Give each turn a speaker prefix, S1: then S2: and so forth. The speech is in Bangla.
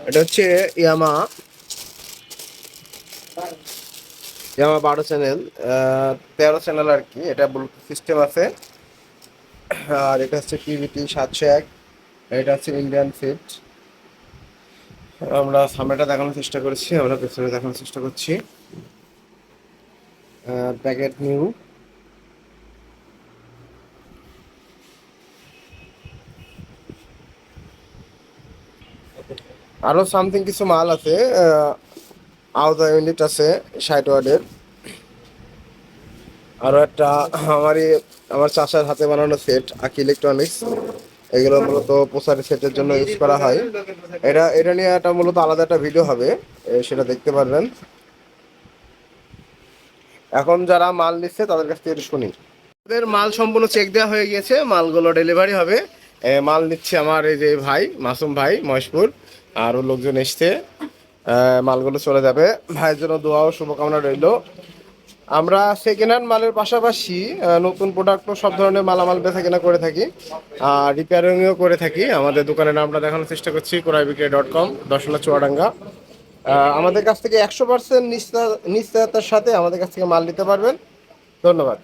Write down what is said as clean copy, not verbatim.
S1: এটা হচ্ছে ইয়ামা ইয়ামা 12 চ্যানেল, 13 চ্যানেল আর কি। এটা ব্লুটুথ সিস্টেম আছে। আর এটা হচ্ছে পিভিটি 701। এটা হচ্ছে ইন্ডিয়ান ফিট। আমরা সামনেটা দেখানোর চেষ্টা করছি, আমরা পেছনে দেখানোর চেষ্টা করছি। Packet new. আরো সামথিং কিছু মাল আছে। আউদা ইউনিট আছে 60 ওয়াটের। আরো একটা আমারই আমার চাচার হাতে বানানো সেট, আকি ইলেকট্রনিক্স। এগুলো মূলত প্রসারের সেটের জন্য ইউজ করা হয়। এটা এটা নিয়ে একটা মূলত আলাদা একটা ভিডিও হবে, সেটা দেখতে পারবেন। এখন যারা মাল নিচ্ছে তাদের কাছ থেকে একটু শুনি। ওদের মাল সম্পূর্ণ চেক দেওয়া হয়ে গিয়েছে, মালগুলো ডেলিভারি হবে। মাল নিচ্ছে আমার এই যে ভাই মাসুম ভাই মহেশপুর, আরও লোকজন এসছে। মালগুলো চলে যাবে। ভাইয়ের জন্য দোয়া ও শুভকামনা রইল। আমরা সেকেন্ড হ্যান্ড মালের পাশাপাশি নতুন প্রোডাক্টও সব ধরনের মালামাল বেচা করে থাকি, আর রিপেয়ারিংও করে থাকি। আমাদের দোকানের নামটা দেখানোর চেষ্টা করছি, ক্রয়বিক্রয়.com, দর্শনা চুয়াডাঙ্গা। আমাদের কাছ থেকে 100% নিশ্চয়তার সাথে আমাদের কাছ থেকে মাল নিতে পারবেন। ধন্যবাদ।